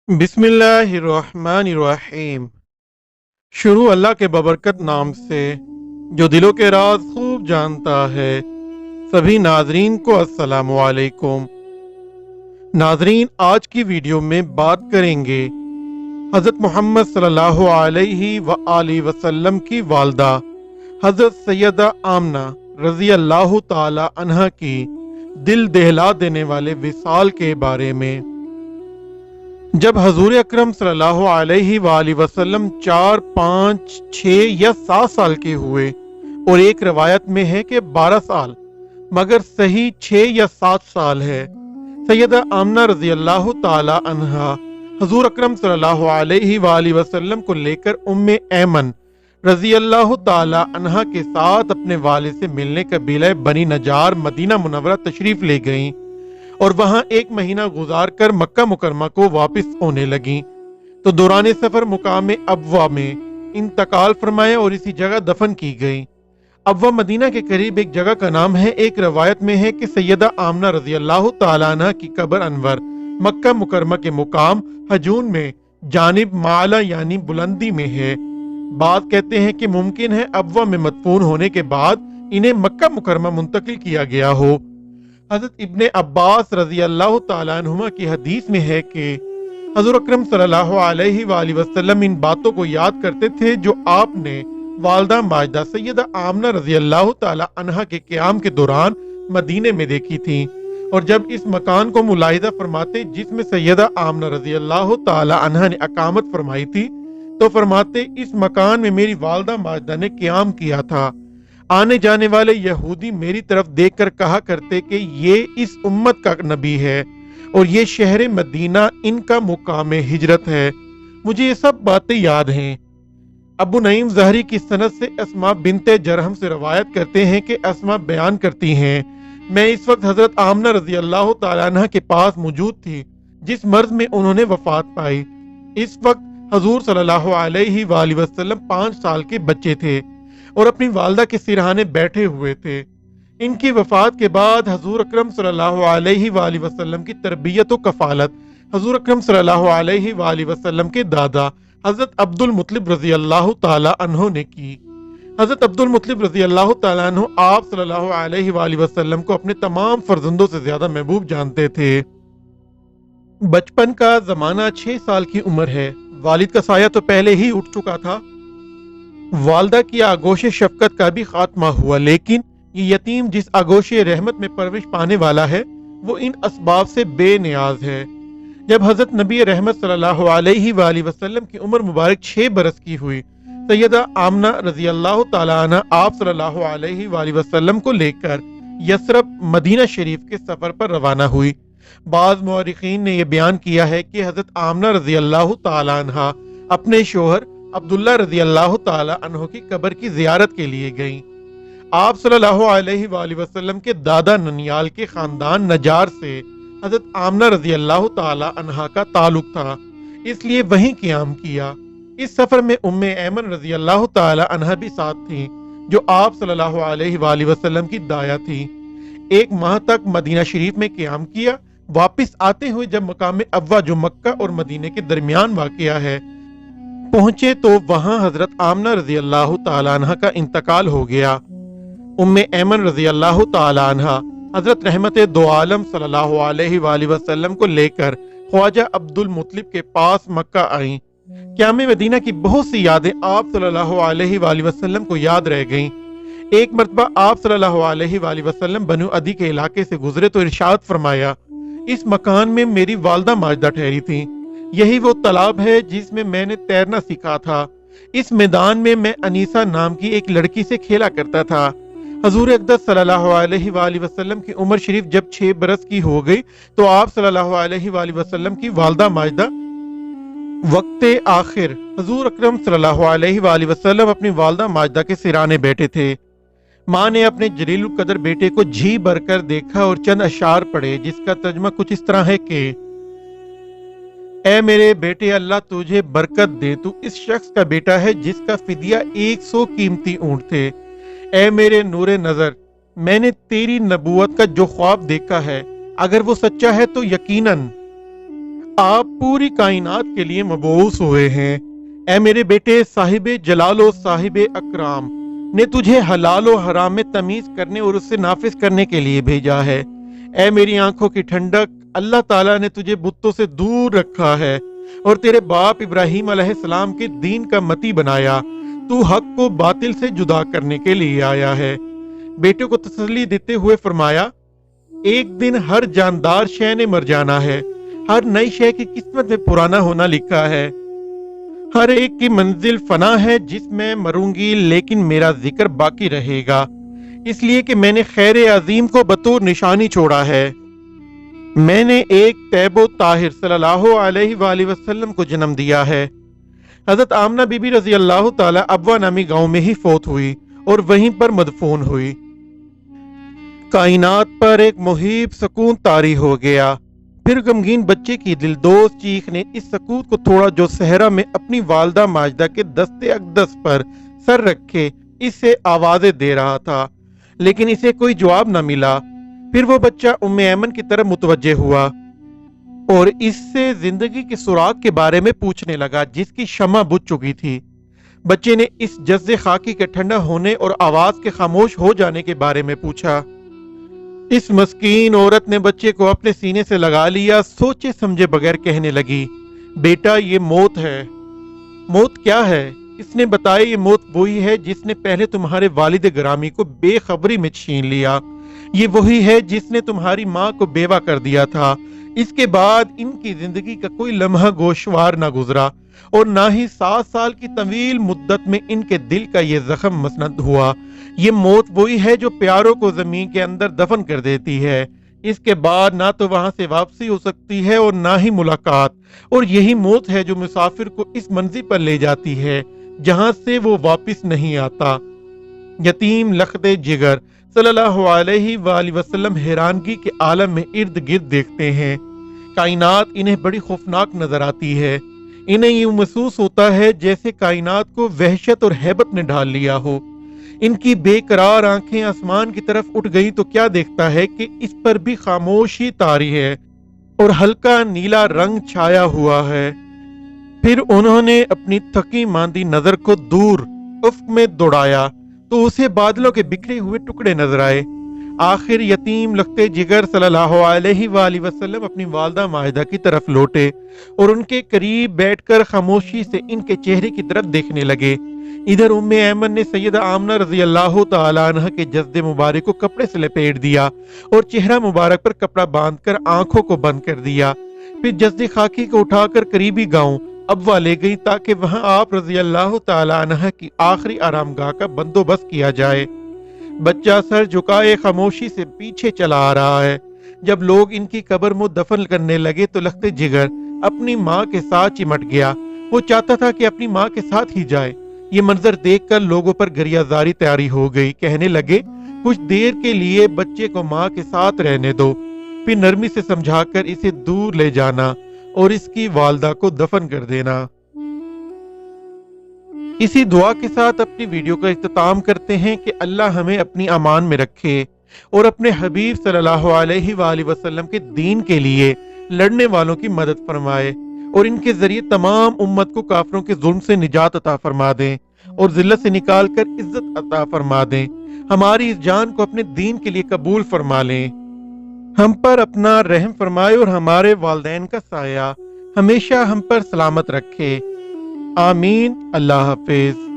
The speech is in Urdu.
بسم اللہ الرحمن الرحیم۔ شروع اللہ کے ببرکت نام سے جو دلوں کے راز خوب جانتا ہے۔ سبھی ناظرین کو السلام علیکم۔ ناظرین، آج کی ویڈیو میں بات کریں گے حضرت محمد صلی اللہ علیہ وآلہ وسلم کی والدہ حضرت سیدہ آمنہ رضی اللہ تعالی عنہ کی دل دہلا دینے والے وصال کے بارے میں۔ جب حضور اکرم صلی اللہ علیہ وآلہ وسلم 4، 5، 6 یا 7 سال کے ہوئے، اور ایک روایت میں ہے کہ 12 سال، مگر صحیح 6 یا 7 سال ہے، سیدہ آمنہ رضی اللہ تعالی عنہا حضور اکرم صلی اللہ علیہ وآلہ وسلم کو لے کر ایمن رضی اللہ تعالی عنہا کے ساتھ اپنے والد سے ملنے قبیلہ بنی نجار مدینہ منورہ تشریف لے گئیں، اور وہاں 1 مہینہ گزار کر مکہ مکرمہ کو واپس ہونے لگیں تو دوران سفر مقام ابوا میں انتقال فرمایا اور اسی جگہ دفن کی گئی۔ ابوا مدینہ کے قریب ایک جگہ کا نام ہے۔ ایک روایت میں ہے کہ سیدہ آمنہ رضی اللہ تعالیٰ عنہ کی قبر انور مکہ مکرمہ کے مقام حجون میں جانب معلا یعنی بلندی میں ہے۔ بعض کہتے ہیں کہ ممکن ہے ابوا میں مدفون ہونے کے بعد انہیں مکہ مکرمہ منتقل کیا گیا ہو۔ حضرت ابن عباس رضی اللہ تعالیٰ عنہما کی حدیث میں ہے کہ حضور اکرم صلی اللہ علیہ وآلہ وسلم ان باتوں کو یاد کرتے تھے جو آپ نے والدہ ماجدہ سیدہ آمنہ رضی اللہ تعالیٰ عنہا کے قیام کے دوران مدینے میں دیکھی تھیں، اور جب اس مکان کو ملاحظہ فرماتے جس میں سیدہ آمنہ رضی اللہ تعالیٰ عنہا نے اقامت فرمائی تھی تو فرماتے اس مکان میں میری والدہ ماجدہ نے قیام کیا تھا۔ آنے جانے والے یہودی میری طرف دیکھ کر کہا کرتے کہ یہ اس امت کا نبی ہے، اور یہ شہر مدینہ ان کا مقام ہجرت ہے۔ مجھے یہ سب باتیں یاد ہیں۔ ابو نعیم زہری کی سند سے اسماء بنت جرہم سے روایت کرتے ہیں کہ اسماء بیان کرتی ہیں، میں اس وقت حضرت آمنہ رضی اللہ تعالیٰ عنہ کے پاس موجود تھی جس مرض میں انہوں نے وفات پائی۔ اس وقت حضور صلی اللہ علیہ وآلہ وسلم 5 سال کے بچے تھے اور اپنی والدہ کے سرہانے بیٹھے ہوئے تھے۔ ان کی وفات کے بعد حضور اکرم صلی اللہ علیہ وآلہ وسلم کی تربیت و کفالت حضور اکرم صلی اللہ علیہ وآلہ وسلم کے دادا حضرت عبد المطلب رضی اللہ تعالی عنہ نے کی۔ حضرت عبد المطلب رضی اللہ تعالی عنہ آپ صلی اللہ علیہ وآلہ وسلم کو اپنے تمام فرزندوں سے زیادہ محبوب جانتے تھے۔ بچپن کا زمانہ 6 سال کی عمر ہے۔ والد کا سایہ تو پہلے ہی اٹھ چکا تھا، والدہ کی آغوش شفقت کا بھی خاتمہ ہوا، لیکن یہ یتیم جس آغوش رحمت میں پرورش پانے والا ہے وہ ان اسباب سے بے نیاز ہے۔ جب حضرت نبی رحمت صلی اللہ علیہ وآلہ وسلم کی عمر مبارک 6 برس کی ہوئی، سیدہ آمنہ رضی اللہ تعالی عنہ آپ صلی اللہ علیہ وآلہ وسلم کو لے کر یثرب مدینہ شریف کے سفر پر روانہ ہوئی۔ بعض مورخین نے یہ بیان کیا ہے کہ حضرت آمنہ رضی اللہ تعالی عنہ اپنے شوہر عبداللہ رضی اللہ تعالی عنہ کی قبر کی زیارت کے لیے گئیں۔ آپ صلی اللہ علیہ وآلہ وسلم کے دادا ننیال کے خاندان نجار سے حضرت آمنہ رضی اللہ تعالی عنہ کا تعلق تھا، اس لیے وہیں قیام کیا۔ اس سفر میں ایمن رضی اللہ تعالی عنہ بھی ساتھ تھیں جو آپ صلی اللہ علیہ وآلہ وسلم کی دایا تھی۔ 1 ماہ تک مدینہ شریف میں قیام کیا۔ واپس آتے ہوئے جب مقام ابوا جو مکہ اور مدینہ کے درمیان واقع ہے پہنچے تو وہاں حضرت آمنہ رضی اللہ تعالی عنہ کا انتقال ہو گیا۔ ایمن رضی اللہ تعالی عنہ حضرت رحمت دو عالم صلی اللہ علیہ وآلہ وسلم کو لے کر خواجہ عبد المطلب کے پاس مکہ آئیں۔ قیام مدینہ کی بہت سی یادیں آپ صلی اللہ علیہ وآلہ وسلم کو یاد رہ گئیں۔ ایک مرتبہ آپ صلی اللہ علیہ وآلہ وسلم بنو عدی کے علاقے سے گزرے تو ارشاد فرمایا، اس مکان میں میری والدہ ماجدہ ٹھہری تھیں، یہی وہ تالاب ہے جس میں میں نے تیرنا سیکھا تھا، اس میدان میں میں انیسہ نام کی ایک لڑکی سے کھیلا کرتا تھا۔ حضور اقدس صلی اللہ علیہ وآلہ وسلم کی عمر شریف جب 6 برس کی ہو گئی تو آپ صلی اللہ علیہ وآلہ وسلم کی والدہ ماجدہ وقت آخر حضور اکرم صلی اللہ علیہ وآلہ وسلم اپنی والدہ ماجدہ کے سرانے بیٹھے تھے۔ ماں نے اپنے جلیل القدر بیٹے کو جھی بھر کر دیکھا اور چند اشعار پڑھے جس کا ترجمہ کچھ اس طرح ہے کہ اے میرے بیٹے، اللہ تجھے برکت دے، تو اس شخص کا بیٹا ہے جس کا فدیہ 100 قیمتی اونٹ تھے۔ اے میرے نور نظر، میں نے تیری نبوت کا جو خواب دیکھا ہے اگر وہ سچا ہے تو یقیناً آپ پوری کائنات کے لیے مبعوث ہوئے ہیں۔ اے میرے بیٹے، صاحب جلال و صاحب اکرام نے تجھے حلال و حرام میں تمیز کرنے اور اسے نافذ کرنے کے لیے بھیجا ہے۔ اے میری آنکھوں کی ٹھنڈک، اللہ تعالیٰ نے تجھے بتوں سے دور رکھا ہے اور تیرے باپ ابراہیم علیہ السلام کے دین کا متی بنایا۔ تو حق کو باطل سے جدا کرنے کے لیے آیا ہے۔ بیٹے کو تسلی دیتے ہوئے فرمایا، ایک دن ہر جاندار شے نے مر جانا ہے۔ ہر نئی شے کی قسمت میں پرانا ہونا لکھا ہے۔ ہر ایک کی منزل فنا ہے، جس میں مروں گی لیکن میرا ذکر باقی رہے گا، اس لیے کہ میں نے خیر عظیم کو بطور نشانی چھوڑا ہے۔ میں نے ایک طیب و طاہر صلی اللہ علیہ وآلہ وسلم کو جنم دیا ہے۔ حضرت آمنہ بی بی رضی اللہ تعالی ابوا نامی گاؤں میں ہی فوت ہوئی اور وہیں پر مدفون ہوئی۔ کائنات پر ایک محیب سکون طاری ہو گیا۔ پھر غمگین بچے کی دلدوز چیخ نے اس سکوت کو توڑا جو صحرا میں اپنی والدہ ماجدہ کے دستے اقدس پر سر رکھے اس سے آوازیں دے رہا تھا، لیکن اسے کوئی جواب نہ ملا۔ پھر وہ بچہ ام ایمن کی طرف متوجہ ہوا اور اس سے زندگی کے سراغ کے بارے میں پوچھنے لگا جس کی شمع بجھ چکی تھی۔ بچے نے اس جز خاکی کے ٹھنڈا ہونے اور آواز کے خاموش ہو جانے کے بارے میں پوچھا۔ اس مسکین عورت نے بچے کو اپنے سینے سے لگا لیا، سوچے سمجھے بغیر کہنے لگی، بیٹا یہ موت ہے۔ موت کیا ہے؟ اس نے بتایا، یہ موت وہی ہے جس نے پہلے تمہارے والد گرامی کو بے خبری میں چھین لیا۔ یہ وہی ہے جس نے تمہاری ماں کو بیوہ کر دیا تھا۔ اس کے بعد ان کی زندگی کا کوئی لمحہ گوشوار نہ گزرا اور نہ ہی 7 سال کی طویل مدت میں ان کے دل کا یہ زخم مسند ہوا۔ یہ موت وہی ہے جو پیاروں کو زمین کے اندر دفن کر دیتی ہے۔ اس کے بعد نہ تو وہاں سے واپسی ہو سکتی ہے اور نہ ہی ملاقات، اور یہی موت ہے جو مسافر کو اس منزل پر لے جاتی ہے جہاں سے وہ واپس نہیں آتا۔ یتیم لخت جگر صلی اللہ علیہ وآلہ وسلم حیرانگی کے عالم میں ارد گرد دیکھتے ہیں۔ کائنات انہیں بڑی خوفناک نظر آتی ہے۔ انہیں یوں محسوس ہوتا ہے جیسے کائنات کو وحشت اور ہیبت نے ڈھال لیا ہو۔ ان کی بے قرار آنکھیں آسمان کی طرف اٹھ گئی تو کیا دیکھتا ہے کہ اس پر بھی خاموشی طاری ہے اور ہلکا نیلا رنگ چھایا ہوا ہے۔ پھر انہوں نے اپنی تھکی ماندی نظر کو دور افق میں دوڑایا تو اسے بادلوں کے بکھرے ہوئے ٹکڑے نظر آئے۔ آخر یتیم لخت جگر صلی اللہ علیہ وآلہ وسلم اپنی والدہ ماجدہ کی طرف لوٹے اور ان کے قریب بیٹھ کر خاموشی سے ان کے چہرے کی طرف دیکھنے لگے۔ ادھر ام ایمن نے سیدہ آمنہ رضی اللہ تعالی عنہ کے جسد مبارک کو کپڑے سے لپیٹ دیا اور چہرہ مبارک پر کپڑا باندھ کر آنکھوں کو بند کر دیا۔ پھر جسد خاکی کو اٹھا کر قریبی گاؤں ابوا لے گئی تاکہ وہاں آپ رضی اللہ تعالی عنہ کی آخری آرام گاہ کا بندوبست کیا جائے۔ بچہ سر جھکائے خاموشی سے پیچھے چلا آ رہا ہے۔ جب لوگ ان کی قبر میں دفن کرنے لگے تو لخت جگر اپنی ماں کے ساتھ چمٹ گیا۔ وہ چاہتا تھا کہ اپنی ماں کے ساتھ ہی جائے۔ یہ منظر دیکھ کر لوگوں پر گریہ زاری تیاری ہو گئی۔ کہنے لگے، کچھ دیر کے لیے بچے کو ماں کے ساتھ رہنے دو، پھر نرمی سے سمجھا کر اسے دور لے جانا اور اس کی والدہ کو دفن کر دینا۔ اسی دعا کے ساتھ اپنی ویڈیو کا اختتام کرتے ہیں کہ اللہ ہمیں اپنی امان میں رکھے اور اپنے حبیب صلی اللہ علیہ وآلہ وسلم کے دین کے لیے لڑنے والوں کی مدد فرمائے اور ان کے ذریعے تمام امت کو کافروں کے ظلم سے نجات عطا فرما دیں اور ذلت سے نکال کر عزت عطا فرما دیں۔ ہماری اس جان کو اپنے دین کے لیے قبول فرما لیں۔ ہم پر اپنا رحم فرمائے اور ہمارے والدین کا سایہ ہمیشہ ہم پر سلامت رکھے۔ آمین۔ اللہ حافظ۔